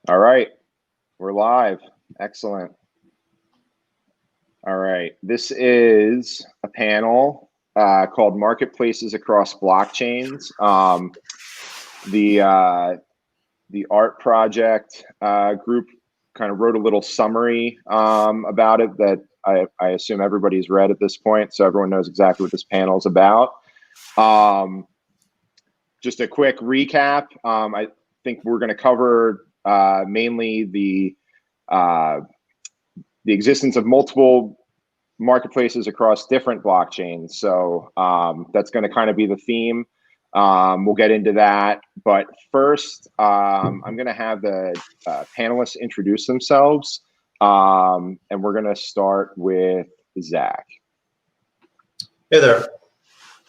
All right, we're live. Excellent. All right, this is a panel called Marketplaces Across Blockchains. The art project group kind of wrote a little summary about it that I assume everybody's read at this point, so everyone knows exactly what this panel is about. Just a quick recap. I think we're going to cover mainly the existence of multiple marketplaces across different blockchains. So that's going to kind of be the theme. We'll get into that. But first, I'm going to have the panelists introduce themselves. And we're going to start with Zach. Hey there.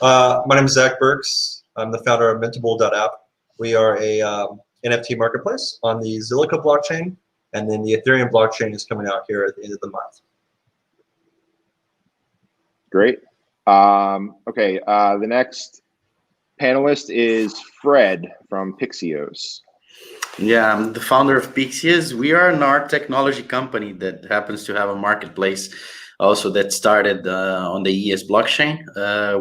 My name is Zach Burks. I'm the founder of Mintable.app. We are a NFT marketplace on the Zilliqa blockchain, and then the Ethereum blockchain is coming out here at the end of the month. Great. Okay, the next panelist is Fred from Pixios. Yeah, I'm the founder of Pixios. We are an art technology company that happens to have a marketplace also that started on the ES blockchain.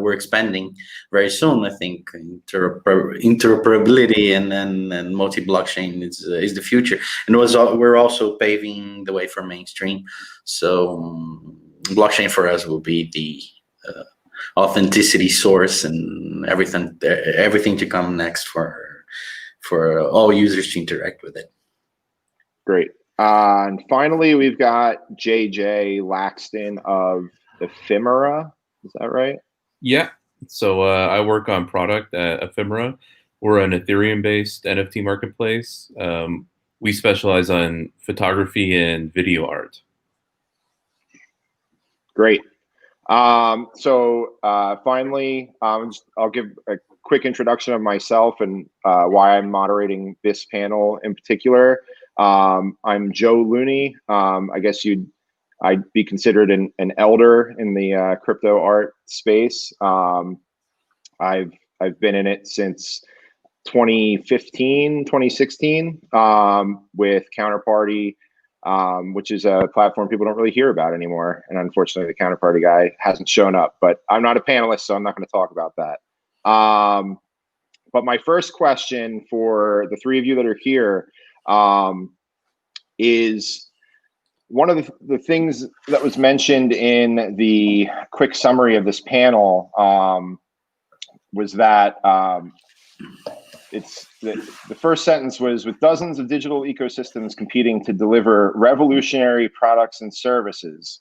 We're expanding very soon. I think interoperability and multi-blockchain is the future. And we're also paving the way for mainstream. So blockchain for us will be the authenticity source and everything to come next for all users to interact with it. Great. And finally, we've got JJ Laxton of Ephemera. Is that right? Yeah. So I work on product at Ephemera. We're an Ethereum-based NFT marketplace. We specialize on photography and video art. Great. Finally, I'll give a quick introduction of myself and why I'm moderating this panel in particular. I'm Joe Looney. I guess I'd be considered an elder in the crypto art space. I've been in it since 2015, 2016 with Counterparty, which is a platform people don't really hear about anymore. And unfortunately, the Counterparty guy hasn't shown up, but I'm not a panelist, so I'm not going to talk about that. But my first question for the three of you that are here is one of the things that was mentioned in the quick summary of this panel was that it's the first sentence was, with dozens of digital ecosystems competing to deliver revolutionary products and services,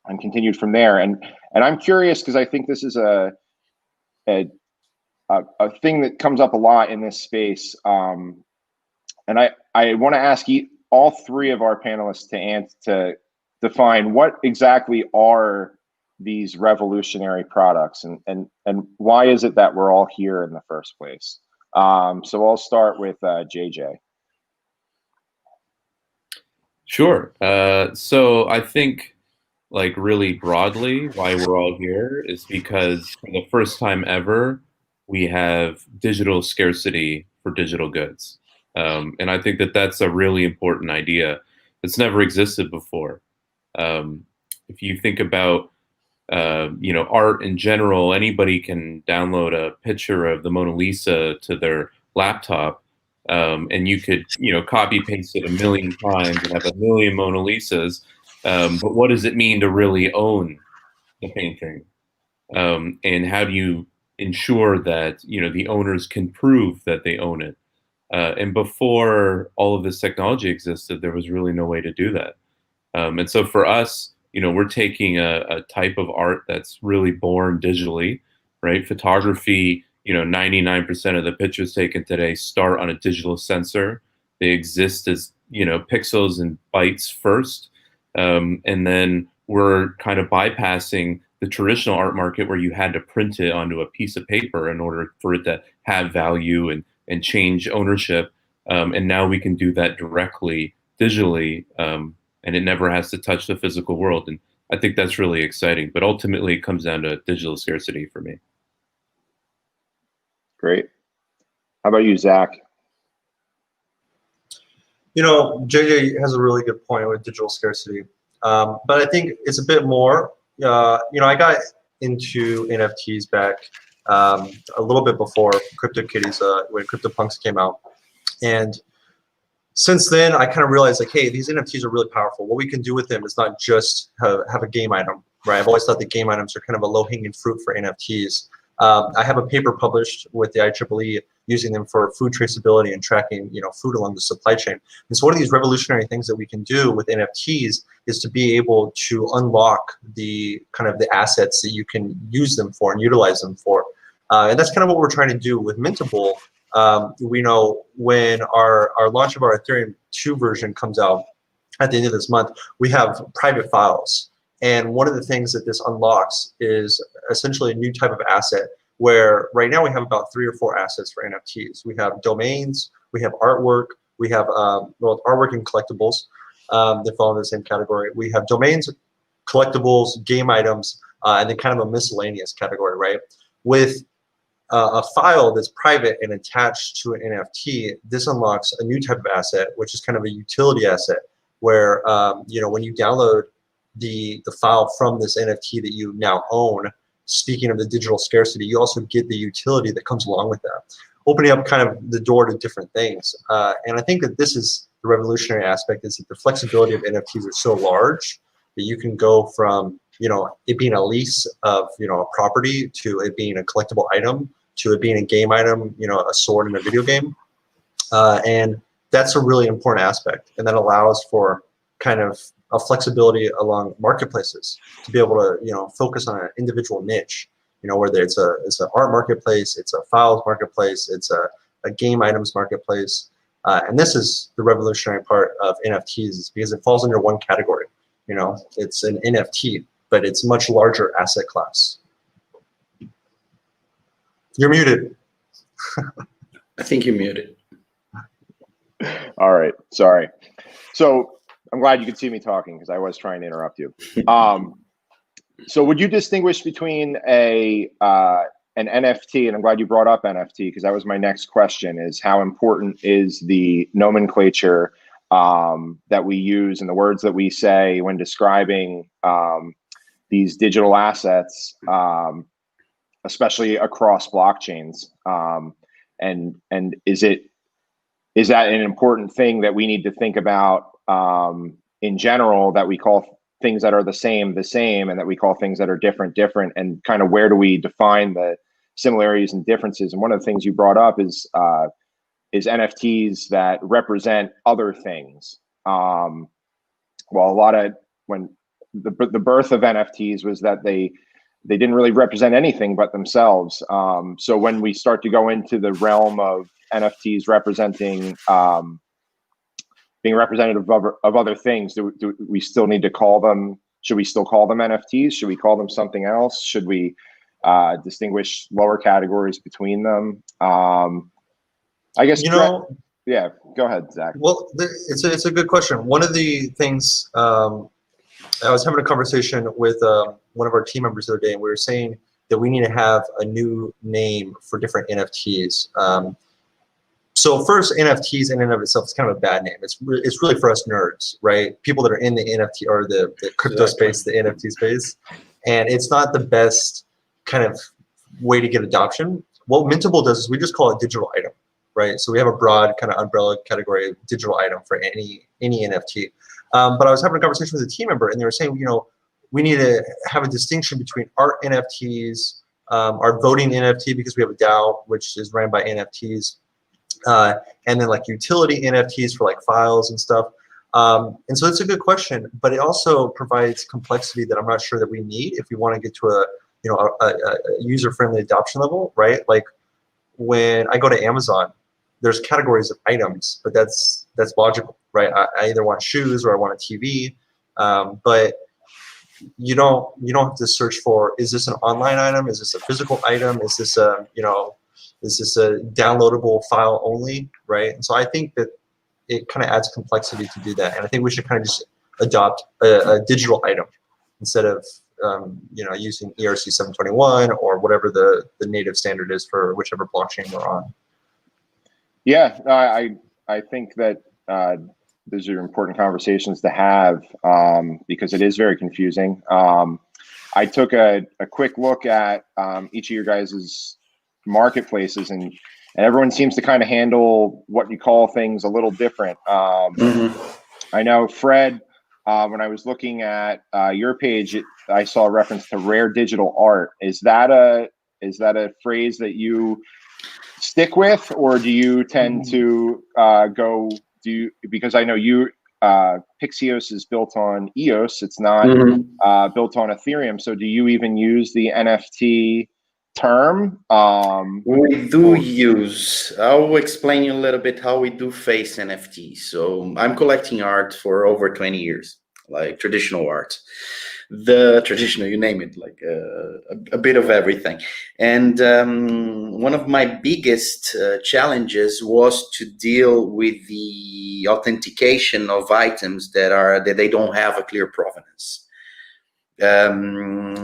and continued from there. And I'm curious because I think this is a thing that comes up a lot in this space. And I want to ask all three of our panelists to define what exactly are these revolutionary products, and why is it that we're all here in the first place? So I'll start with JJ. Sure. So I think, like, really broadly, why we're all here is because for the first time ever, we have digital scarcity for digital goods. And I think that that's a really important idea that's never existed before. If you think about art in general, anybody can download a picture of the Mona Lisa to their laptop, and you could, copy paste it 1,000,000 times and have 1,000,000 Mona Lisas. But what does it mean to really own the painting? And how do you ensure that, the owners can prove that they own it? And before all of this technology existed, there was really no way to do that. And so for us, we're taking a type of art that's really born digitally, right? Photography, 99% of the pictures taken today start on a digital sensor. They exist as, pixels and bytes first. And then we're kind of bypassing the traditional art market where you had to print it onto a piece of paper in order for it to have value and change ownership. And now we can do that directly, digitally, and it never has to touch the physical world. And I think that's really exciting. But ultimately, it comes down to digital scarcity for me. Great. How about you, Zach? You know, JJ has a really good point with digital scarcity, but I think it's a bit more. You know, I got into NFTs back a little bit before CryptoKitties, when CryptoPunks came out, and since then I kind of realized like, hey, these NFTs are really powerful. What we can do with them is not just have a game item, right? I've always thought that game items are kind of a low-hanging fruit for NFTs. I have a paper published with the IEEE using them for food traceability and tracking, you know, food along the supply chain. And so one of these revolutionary things that we can do with NFTs is to be able to unlock the kind of the assets that you can use them for and utilize them for. And that's kind of what we're trying to do with Mintable. We know when our launch of our Ethereum 2 version comes out at the end of this month, we have private files. And one of the things that this unlocks is essentially a new type of asset where right now we have about 3 or 4 assets for NFTs. We have domains, we have artwork, we have well, artwork and collectibles that fall in the same category. We have domains, collectibles, game items, and then kind of a miscellaneous category, right? With a file that's private and attached to an NFT, this unlocks a new type of asset, which is kind of a utility asset, where you know, when you download the file from this NFT that you now own, speaking of the digital scarcity, you also get the utility that comes along with that, opening up kind of the door to different things. And I think that this is the revolutionary aspect, is that the flexibility of NFTs are so large that you can go from, you know, it being a lease of, you know, a property, to it being a collectible item, to it being a game item, you know, a sword in a video game. And that's a really important aspect. And that allows for kind of a flexibility along marketplaces to be able to, you know, focus on an individual niche, you know, whether it's an art marketplace, it's a files marketplace, it's a game items marketplace. And this is the revolutionary part of NFTs, is because it falls under one category. You know, it's an NFT, but it's a much larger asset class. You're muted. I think you're muted. All right, sorry. So I'm glad you could see me talking, because I was trying to interrupt you. So would you distinguish between an NFT, and I'm glad you brought up NFT, because that was my next question, is how important is the nomenclature that we use and the words that we say when describing these digital assets, especially across blockchains, and is that an important thing that we need to think about in general, that we call things that are the same, and that we call things that are different, and kind of where do we define the similarities and differences? And one of the things you brought up is NFTs that represent other things. Well, when the birth of NFTs was that they didn't really represent anything but themselves. So when we start to go into the realm of NFTs representing, being representative of other things, do we still need to call them, should we still call them NFTs? Should we call them something else? Should we distinguish lower categories between them? I guess, you know, yeah, go ahead, Zach. Well, it's a good question. One of the things, I was having a conversation with one of our team members the other day, and we were saying that we need to have a new name for different NFTs. So first, NFTs in and of itself is kind of a bad name. It's really for us nerds, right? People that are in the NFT or the crypto space, the NFT space, and it's not the best kind of way to get adoption. What Mintable does is we just call it digital item, right? So we have a broad kind of umbrella category of digital item for any NFT. But I was having a conversation with a team member, and they were saying, you know, we need to have a distinction between art NFTs, our voting NFT, because we have a DAO which is ran by NFTs. And then like utility NFTs for like files and stuff. And so it's a good question, but it also provides complexity that I'm not sure that we need if we want to get to a user-friendly adoption level, right? Like when I go to Amazon, there's categories of items, but that's logical, right? I either want shoes or I want a TV, but you don't have to search for, is this an online item? Is this a physical item? Is this is this a downloadable file only, right? And so I think that it kind of adds complexity to do that. And I think we should kind of just adopt a digital item instead of, using ERC 721 or whatever the native standard is for whichever blockchain we're on. Yeah, I think that those are important conversations to have, because it is very confusing. I took a quick look at each of your guys' marketplaces, and everyone seems to kind of handle what you call things a little different. I know Fred, when I was looking at your page, I saw a reference to rare digital art. Is that a phrase that you stick with, or do you tend to because I know you Pixios is built on EOS, it's not built on Ethereum. So do you even use the NFT term? We do use, I'll explain you a little bit how we do face NFTs. So I'm collecting art for over 20 years, like traditional art. The traditional, you name it, like a bit of everything. And one of my biggest challenges was to deal with the authentication of items that they don't have a clear provenance.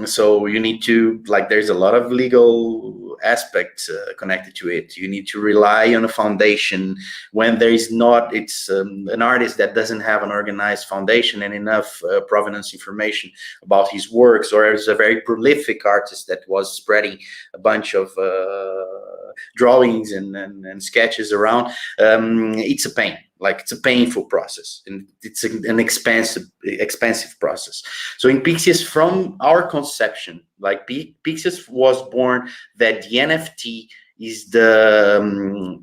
So you need to, like, there's a lot of legal aspects connected to it. You need to rely on a foundation when there is not, it's an artist that doesn't have an organized foundation and enough provenance information about his works, or is a very prolific artist that was spreading a bunch of drawings and sketches around. It's a pain. Like, it's a painful process, and it's an expensive process. So in Pixios, from our conception, like Pixios was born that the NFT is the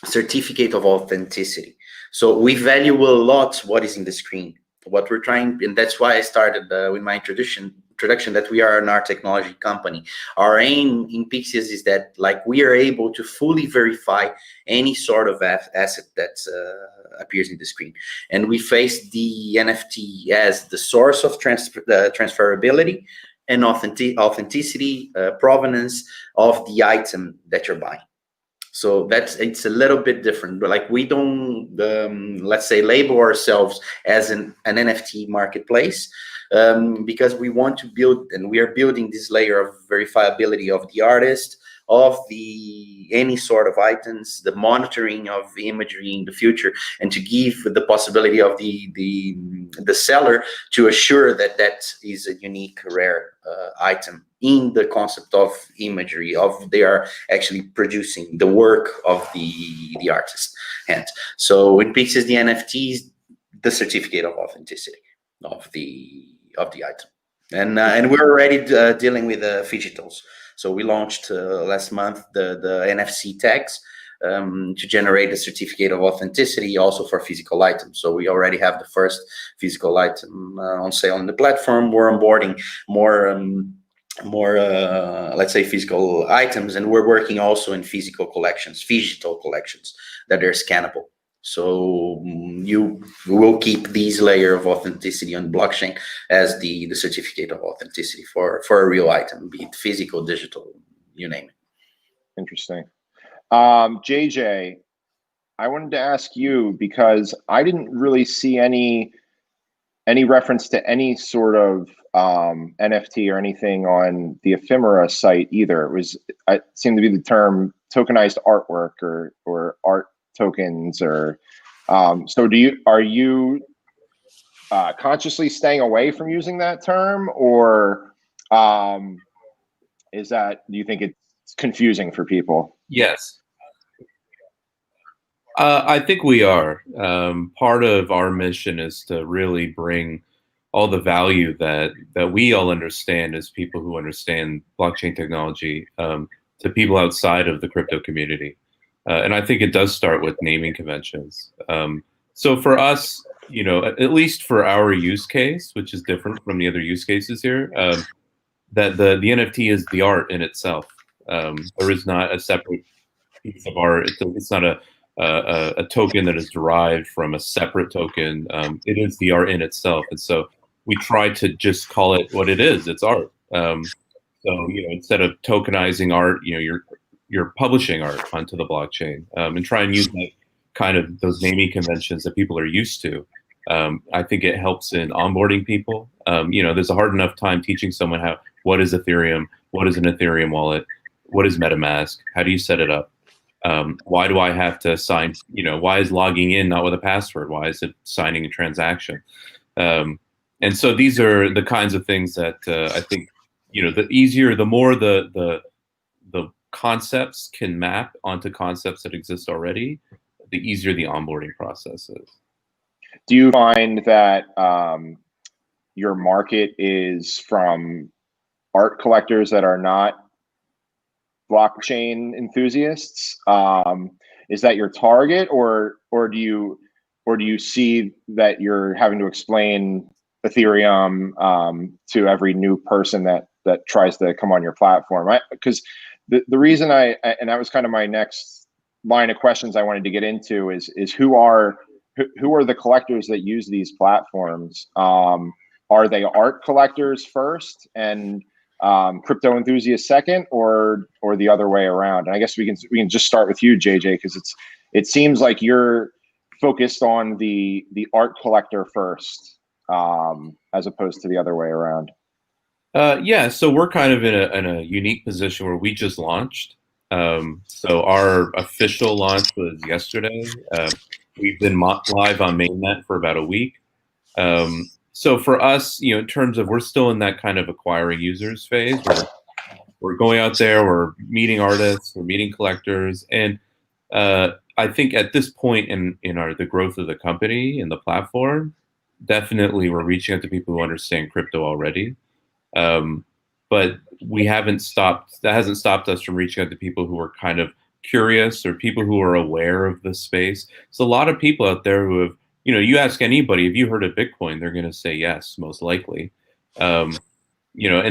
certificate of authenticity. So we value a lot what is in the screen, what we're trying, and that's why I started with my introduction that we are an art technology company. Our aim in Pixios is that, like, we are able to fully verify any sort of asset that appears in the screen, and we face the NFT as the source of transferability and authenticity, provenance of the item that you're buying. So it's a little bit different, but like, we don't let's say label ourselves as an NFT marketplace, because we want to build, and we are building this layer of verifiability of the artist, of any sort of items, the monitoring of the imagery in the future, and to give the possibility of the seller to assure that that is a unique, rare item in the concept of imagery, of they are actually producing the work of the artist hand. So in Pixios, the NFT is the certificate of authenticity of the item, and we're already dealing with digitals. So we launched last month the NFC tags to generate a certificate of authenticity also for physical items. So we already have the first physical item on sale on the platform. We're onboarding more let's say physical items, and we're working also in physical collections, digital collections that are scannable. So you will keep these layer of authenticity on blockchain as the certificate of authenticity for a real item, be it physical, digital, you name it. Interesting. JJ, I wanted to ask you, because I didn't really see any reference to any sort of NFT or anything on the Ephemera site either. It seemed to be the term tokenized artwork or art tokens, or so are you consciously staying away from using that term, or do you think it's confusing for people? Yes. I think we are. Part of our mission is to really bring all the value that we all understand as people who understand blockchain technology to people outside of the crypto community. And I think it does start with naming conventions. So for us, at least for our use case, which is different from the other use cases here, that the NFT is the art in itself. There is not a separate piece of art. It's not a token that is derived from a separate token. It is the art in itself. And so we try to just call it what it is. It's art. So instead of tokenizing art, you're publishing art onto the blockchain, and try and use those naming conventions that people are used to. I think it helps in onboarding people. There's a hard enough time teaching someone what is Ethereum, what is an Ethereum wallet, what is MetaMask, how do you set it up? Why do I have to sign? Why is logging in not with a password? Why is it signing a transaction? And so these are the kinds of things that I think, the easier, the more the concepts can map onto concepts that exist already, the easier the onboarding process is. Do you find that your market is from art collectors that are not blockchain enthusiasts? Is that your target, or do you see that you're having to explain Ethereum to every new person that tries to come on your platform? Because the reason and that was kind of my next line of questions I wanted to get into is who are the collectors that use these platforms? Are they art collectors first and crypto enthusiasts second, or the other way around? And I guess we can just start with you, JJ, because it seems like you're focused on the art collector first, as opposed to the other way around. Yeah, so we're kind of in a unique position where we just launched. So our official launch was yesterday. We've been live on mainnet for about a week. So for us, in terms of, we're still in that kind of acquiring users phase where we're going out there, we're meeting artists, we're meeting collectors, and I think at this point in the growth of the company and the platform, definitely we're reaching out to people who understand crypto already. But we haven't stopped. That hasn't stopped us from reaching out to people who are kind of curious or people who are aware of the space. There's a lot of people out there who have, you ask anybody, have you heard of Bitcoin? They're going to say yes, most likely. And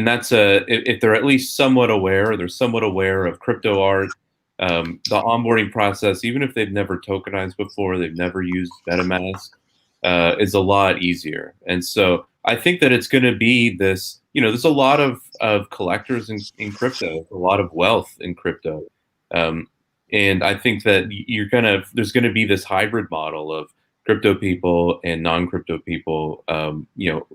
that's if they're at least somewhat aware, they're somewhat aware of crypto art, the onboarding process, even if they've never tokenized before, they've never used MetaMask, is a lot easier. And so I think that it's going to be this, there's a lot of collectors in crypto, a lot of wealth in crypto. And I think that there's going to be this hybrid model of crypto people and non-crypto people,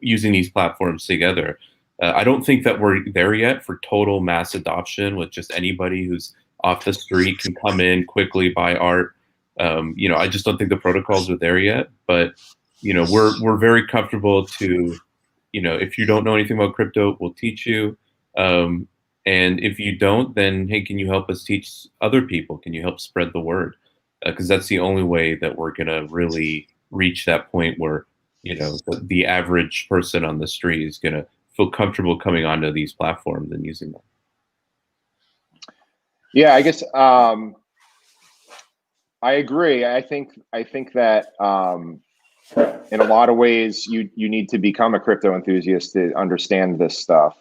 using these platforms together. I don't think that we're there yet for total mass adoption with just anybody who's off the street can come in quickly, buy art. I just don't think the protocols are there yet, but we're very comfortable to, if you don't know anything about crypto, we'll teach you. And if you don't, then, hey, can you help us teach other people? Can you help spread the word? Because that's the only way that we're going to really reach that point where, the average person on the street is going to feel comfortable coming onto these platforms and using them. Yeah, I guess I agree. I think that in a lot of ways you need to become a crypto enthusiast to understand this stuff.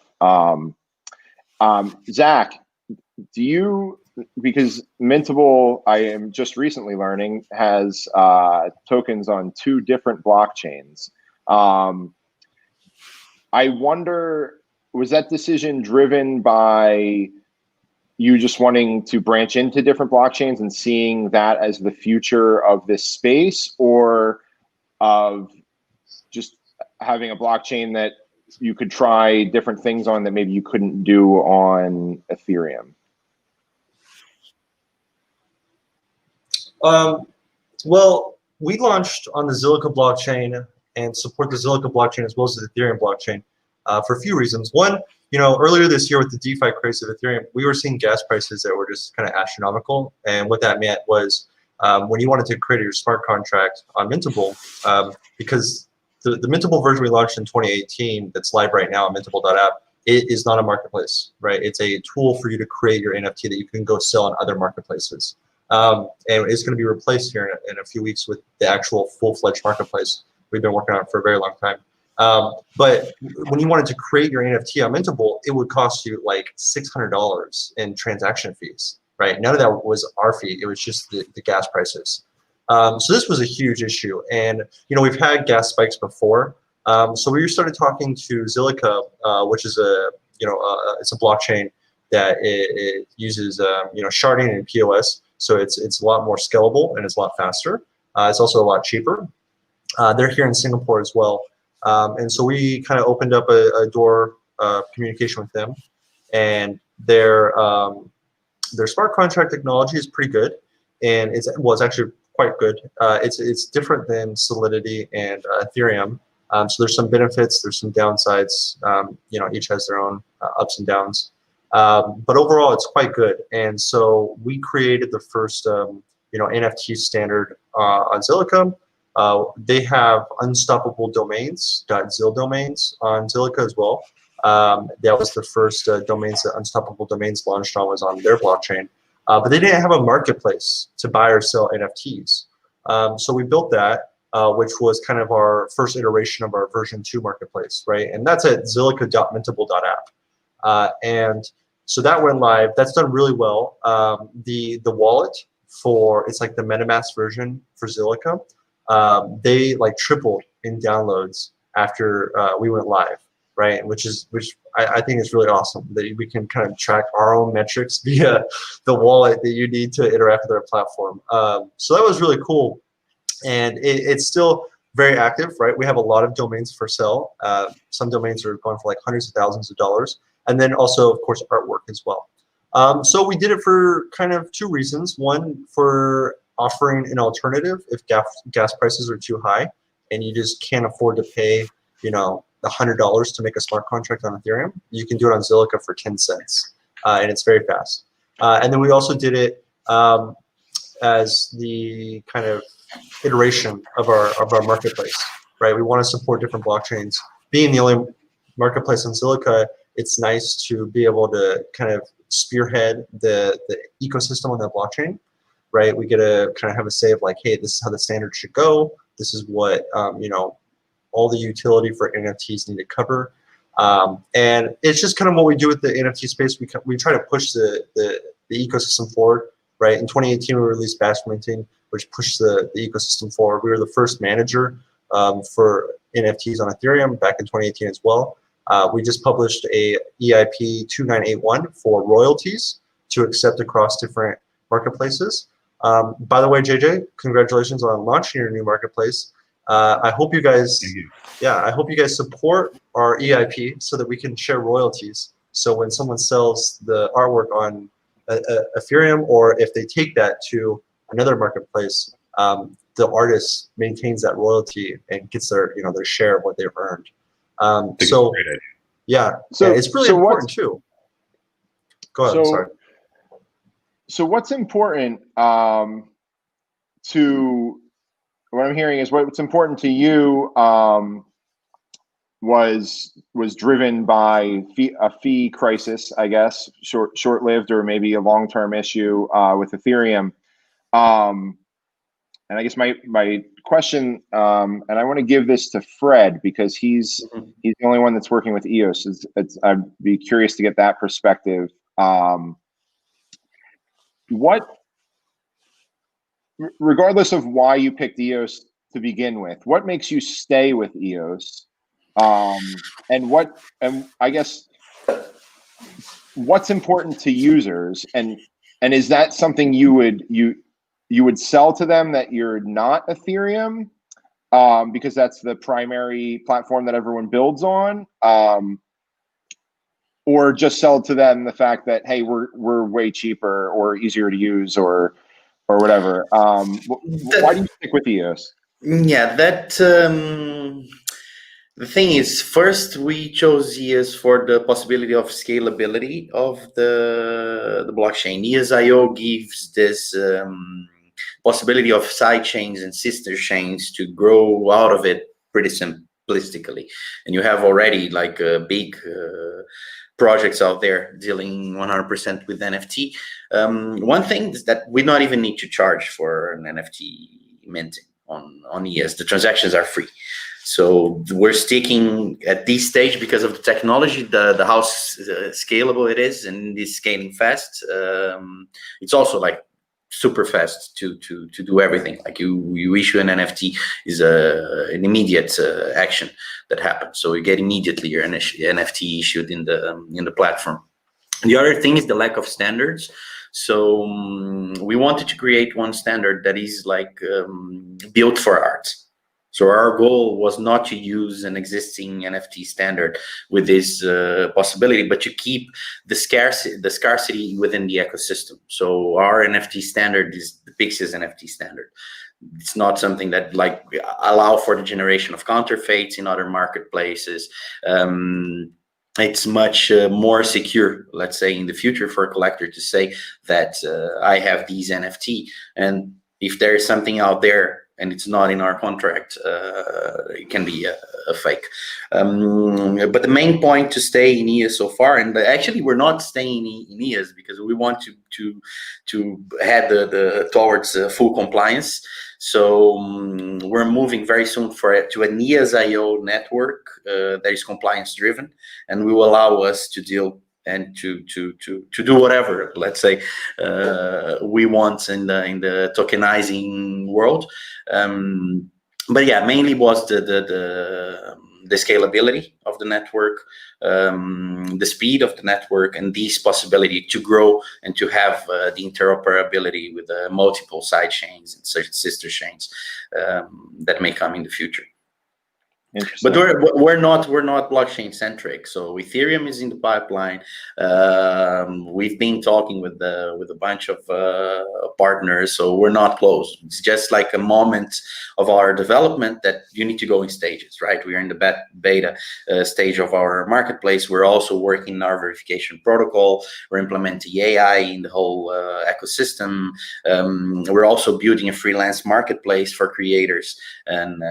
Zach, because Mintable, I am just recently learning, has tokens on 2 different blockchains. I wonder, was that decision driven by you just wanting to branch into different blockchains and seeing that as the future of this space, or of just having a blockchain that you could try different things on that maybe you couldn't do on Ethereum? Well, we launched on the Zilliqa blockchain and support the Zilliqa blockchain as well as the Ethereum blockchain for a few reasons. One, earlier this year with the DeFi craze of Ethereum, we were seeing gas prices that were just kind of astronomical. And what that meant was when you wanted to create your smart contract on Mintable, because the Mintable version we launched in 2018 that's live right now on Mintable.app, it is not a marketplace, right? It's a tool for you to create your NFT that you can go sell on other marketplaces. And it's going to be replaced here in a few weeks with the actual full-fledged marketplace we've been working on for a very long time. But when you wanted to create your NFT on Mintable, it would cost you like $600 in transaction fees, right? None of that was our fee. It was just the gas prices. So this was a huge issue. And, we've had gas spikes before. So we started talking to Zilliqa, which is it's a blockchain that it uses, sharding and POS. So it's a lot more scalable and it's a lot faster. It's also a lot cheaper. They're here in Singapore as well. And so we kind of opened up a door communication with them, and their smart contract technology is pretty good. and it's actually quite good. It's different than Solidity and Ethereum. So there's some benefits, there's some downsides. Each has their own ups and downs. But overall, it's quite good. And so we created the first NFT standard on Zilliqa. They have unstoppable domains, .zil domains on Zilliqa as well. That was the first domains that Unstoppable Domains launched on, was on their blockchain. But they didn't have a marketplace to buy or sell NFTs. So we built that, which was kind of our first iteration of our version 2 marketplace, right? And that's at zilliqa.mintable.app. And so that went live. That's done really well. The wallet it's like the MetaMask version for Zilliqa. They like tripled in downloads after we went live, right? Which I think is really awesome, that we can kind of track our own metrics via the wallet that you need to interact with our platform. So that was really cool, and it's still very active, right? We have a lot of domains for sale. Some domains are going for like hundreds of thousands of dollars, and then also, of course, artwork as well. So we did it for kind of 2 reasons. One, for offering an alternative if gas prices are too high and you just can't afford to pay, $100 to make a smart contract on Ethereum. You can do it on Zilliqa for 10 cents, and it's very fast. And then we also did it as the kind of iteration of our marketplace, right? We want to support different blockchains. Being the only marketplace on Zilliqa, it's nice to be able to kind of spearhead the ecosystem on that blockchain, right? We get to kind of have a say of like, hey, this is how the standard should go. This is what all the utility for NFTs need to cover, and it's just kind of what we do with the NFT space. We try to push the ecosystem forward, right? In 2018, we released Bash Minting, which pushed the ecosystem forward. We were the first manager for NFTs on Ethereum back in 2018 as well. We just published a EIP 2981 for royalties to accept across different marketplaces. By the way, JJ, congratulations on launching your new marketplace. I hope you guys, I hope you guys support our EIP so that we can share royalties. So when someone sells the artwork on Ethereum, or if they take that to another marketplace, the artist maintains that royalty and gets their share of what they've earned. So it's really important too. Go ahead. I'm sorry. So what's important what I'm hearing is what's important to you was driven by a fee crisis, I guess, short-lived or maybe a long-term issue with Ethereum. And I guess my question, and I want to give this to Fred because he's the only one that's working with EOS. I'd be curious to get that perspective. Regardless of why you picked EOS to begin with, what makes you stay with EOS? And I guess what's important to users, and is that something you would sell to them, that you're not Ethereum because that's the primary platform that everyone builds on, or just sell to them the fact that, hey, we're way cheaper or easier to use or whatever. Why do you stick with EOS? Yeah, the thing is, first we chose EOS for the possibility of scalability of the blockchain. EOS.io gives this possibility of side chains and sister chains to grow out of it pretty simplistically. And you have already like big projects out there dealing 100% with NFT. One thing is that we don't even need to charge for an NFT minting on EOS. The transactions are free. So we're sticking at this stage because of the technology, the how scalable it is, and it's scaling fast. It's also like super fast to do everything. Like you issue an NFT is an immediate action that happens. So you get immediately your NFT issued in the platform. The other thing is the lack of standards. So we wanted to create one standard that is like built for art. So our goal was not to use an existing NFT standard with this possibility, but to keep the scarcity within the ecosystem. So our NFT standard is the Pixies NFT standard. It's not something that like allow for the generation of counterfeits in other marketplaces. It's much more secure, let's say, in the future for a collector to say that I have these NFT, and if there is something out there and it's not in our contract, it can be a fake. But the main point to stay in EAS so far, and actually we're not staying in EAS because we want to head towards full compliance. So we're moving very soon to an EAS.io network that is compliance driven, and will allow us to deal and to do whatever, let's say, we want in the tokenizing world. But yeah, mainly was the scalability of the network, the speed of the network, and this possibility to grow and to have the interoperability with multiple side chains and sister chains that may come in the future. But we're not blockchain centric. So Ethereum is in the pipeline. We've been talking with a bunch of partners, so we're not close. It's just like a moment of our development that you need to go in stages, right? We are in the beta stage of our marketplace. We're also working on our verification protocol. We're implementing AI in the whole ecosystem. We're also building a freelance marketplace for creators and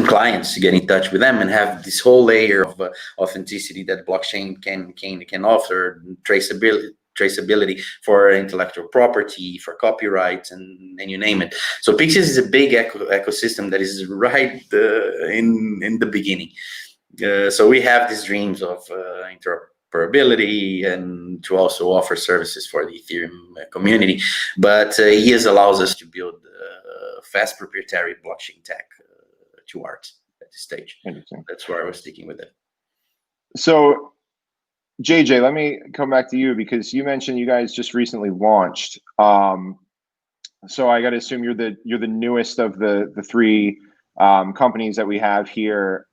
clients to get in touch with them and have this whole layer of authenticity that blockchain can offer, traceability for intellectual property, for copyright, and you name it. So Pixies is a big ecosystem that is right in the beginning. So we have these dreams of interoperability and to also offer services for the Ethereum community. But EAS allows us to build fast proprietary blockchain tech to art at this stage. That's where I was sticking with it. So JJ, let me come back to you because you mentioned you guys just recently launched. So I got to assume you're the newest of the three companies that we have here.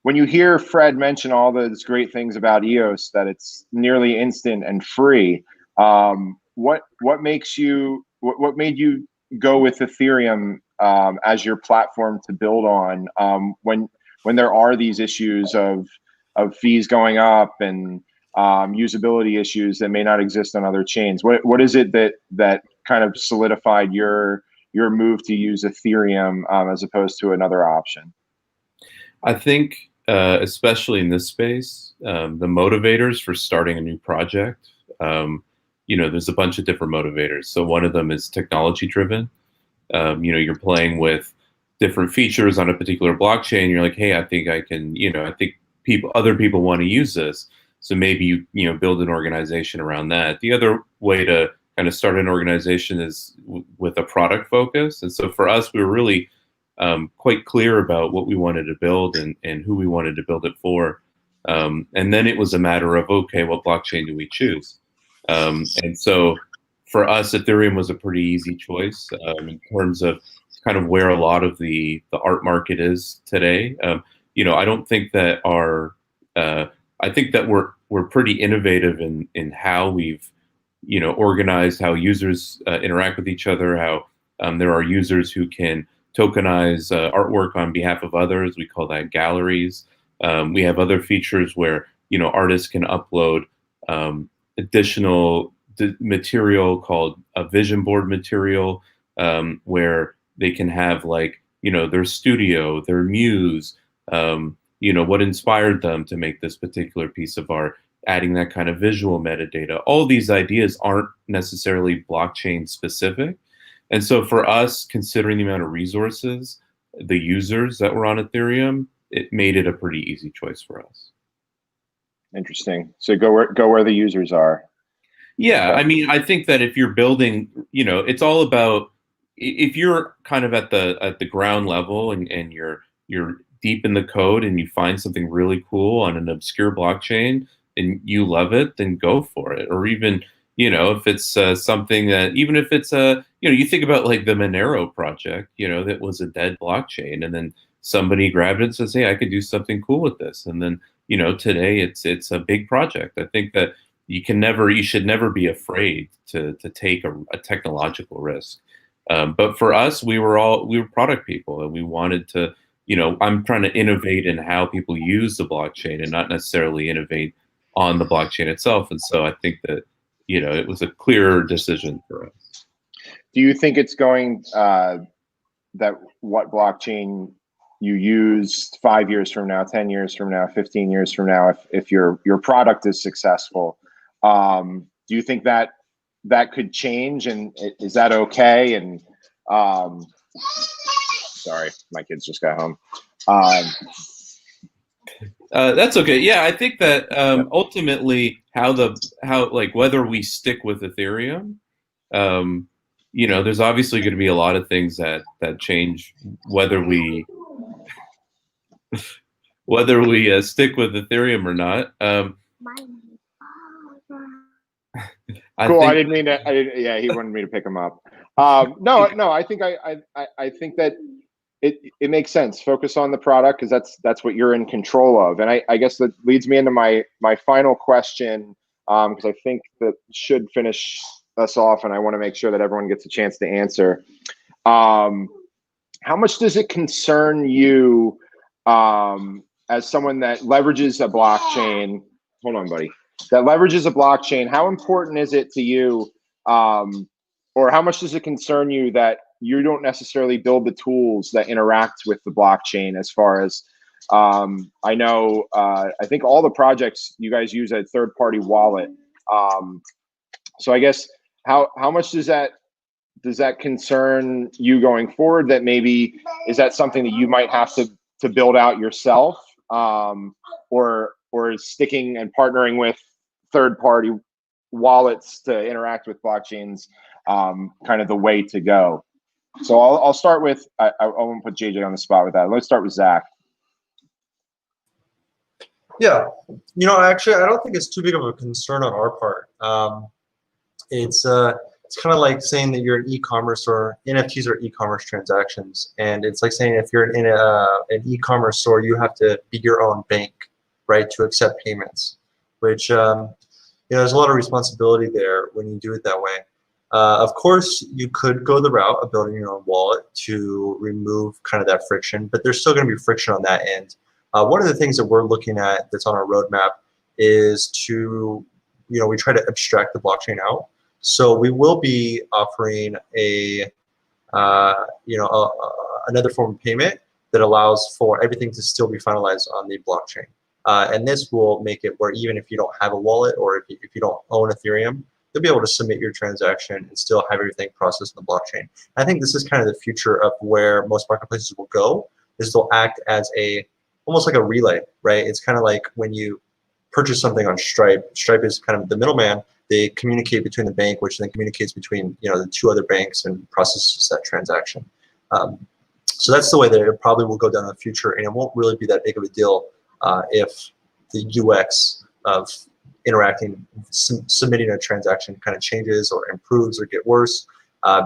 When you hear Fred mention all those great things about EOS, that it's nearly instant and free, what made you go with Ethereum as your platform to build on when there are these issues of fees going up and usability issues that may not exist on other chains? What is it that kind of solidified your move to use Ethereum as opposed to another option? I think especially in this space, the motivators for starting a new project, there's a bunch of different motivators. So one of them is technology driven. You're playing with different features on a particular blockchain. You're like, hey, I think I can, I think other people want to use this. So maybe you build an organization around that. The other way to kind of start an organization is with a product focus. And so for us, we were really quite clear about what we wanted to build and who we wanted to build it for. And then it was a matter of, okay, what blockchain do we choose? And so for us, Ethereum was a pretty easy choice in terms of kind of where a lot of the art market is today. I don't think that I think that we're pretty innovative in how we've, organized how users interact with each other, how there are users who can tokenize artwork on behalf of others. We call that galleries. We have other features where, artists can upload additional material called a vision board material, where they can have their studio, their muse, what inspired them to make this particular piece of art, adding that kind of visual metadata. All these ideas aren't necessarily blockchain specific. And so for us, considering the amount of resources, the users that were on Ethereum, it made it a pretty easy choice for us. Interesting. So go where the users are. Yeah, I mean, I think that if you're building, it's all about, if you're kind of at the ground level and you're deep in the code and you find something really cool on an obscure blockchain and you love it, then go for it. Or even, if it's something that, even if it's you think about like the Monero project, that was a dead blockchain, and then somebody grabbed it and says, hey, I could do something cool with this. And then, today it's a big project. I think that you should never be afraid to take a technological risk. But for us, we were product people, and we wanted to, I'm trying to innovate in how people use the blockchain and not necessarily innovate on the blockchain itself. And so I think that, it was a clear decision for us. Do you think it's going that what blockchain you use 5 years from now, 10 years from now, 15 years from now, if your product is successful, do you think that could change, and is that okay? And sorry, my kids just got home. That's okay. Yeah, I think that ultimately, whether we stick with Ethereum, there's obviously going to be a lot of things that change whether we stick with Ethereum or not. Cool. I didn't mean to. Yeah, he wanted me to pick him up. No. I think I think that it makes sense. Focus on the product, because that's what you're in control of. And I guess that leads me into my final question, because I think that should finish us off, and I want to make sure that everyone gets a chance to answer. How much does it concern you, as someone that leverages a blockchain? Hold on, buddy. That leverages a blockchain. How important is it to you, or how much does it concern you that you don't necessarily build the tools that interact with the blockchain? As far as I know, I think all the projects you guys use a third-party wallet. So I guess how much does that concern you going forward? That maybe is that something that you might have to build out yourself, or is sticking and partnering with third-party wallets to interact with blockchains kind of the way to go? So I'll start with, I won't put JJ on the spot with that. Let's start with Zach. Yeah, actually, I don't think it's too big of a concern on our part. It's kind of like saying that you're an e-commerce, or NFTs are e-commerce transactions, and it's like saying if you're in an e-commerce store, you have to be your own bank, right, to accept payments, which there's a lot of responsibility there when you do it that way. Of course, you could go the route of building your own wallet to remove kind of that friction, but there's still going to be friction on that end. One of the things that we're looking at that's on our roadmap is to, we try to abstract the blockchain out. So we will be offering another form of payment that allows for everything to still be finalized on the blockchain. And this will make it where even if you don't have a wallet, or if you don't own Ethereum, you'll be able to submit your transaction and still have everything processed on the blockchain. I think this is kind of the future of where most marketplaces will go, is they'll act as almost like a relay, right? It's kind of like when you purchase something on Stripe. Stripe is kind of the middleman. They communicate between the bank, which then communicates between the two other banks and processes that transaction. So that's the way that it probably will go down in the future, and it won't really be that big of a deal if the UX of interacting, submitting a transaction kind of changes or improves or get worse,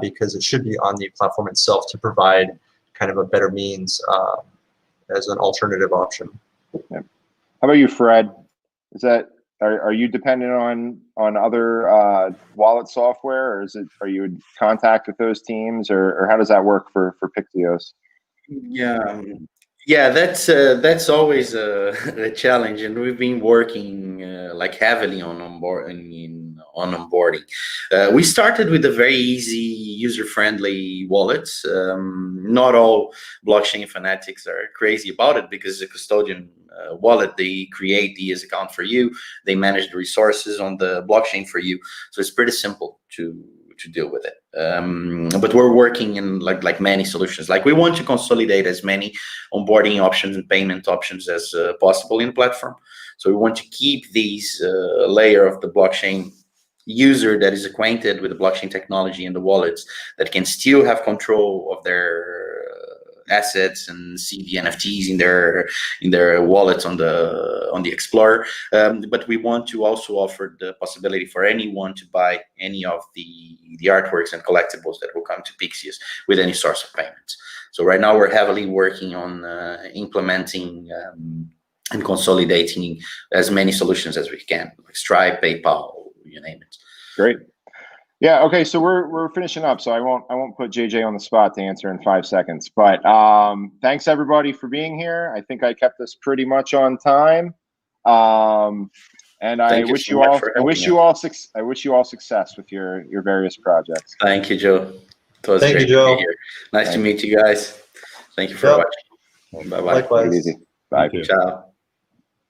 because it should be on the platform itself to provide kind of a better means as an alternative option. Yeah. How about you, Fred? Are you dependent on other wallet software, or are you in contact with those teams, or how does that work for Pixios? Yeah, that's always a challenge, and we've been working heavily on onboarding. We started with a very easy, user-friendly wallets. Not all blockchain fanatics are crazy about it, because the custodian wallet, they create the ES account for you, they manage the resources on the blockchain for you, so it's pretty simple to deal with it. But we're working in like many solutions. Like, we want to consolidate as many onboarding options and payment options as possible in the platform. So we want to keep these layer of the blockchain user that is acquainted with the blockchain technology and the wallets, that can still have control of their assets and see the NFTs in their wallets on the Explorer. But we want to also offer the possibility for anyone to buy any of the artworks and collectibles that will come to Pixius with any source of payment. So right now we're heavily working on implementing and consolidating as many solutions as we can, like Stripe, PayPal, you name it. Great. Yeah. Okay. So we're finishing up. So I won't put JJ on the spot to answer in 5 seconds. But thanks everybody for being here. I think I kept us pretty much on time. And I wish you all success with your various projects. Thank you, Joe. It was Thank great you, Joe. to be here. Nice to meet you guys. Thank you for watching. Bye bye. Likewise. Take it easy. Bye. You too. Ciao.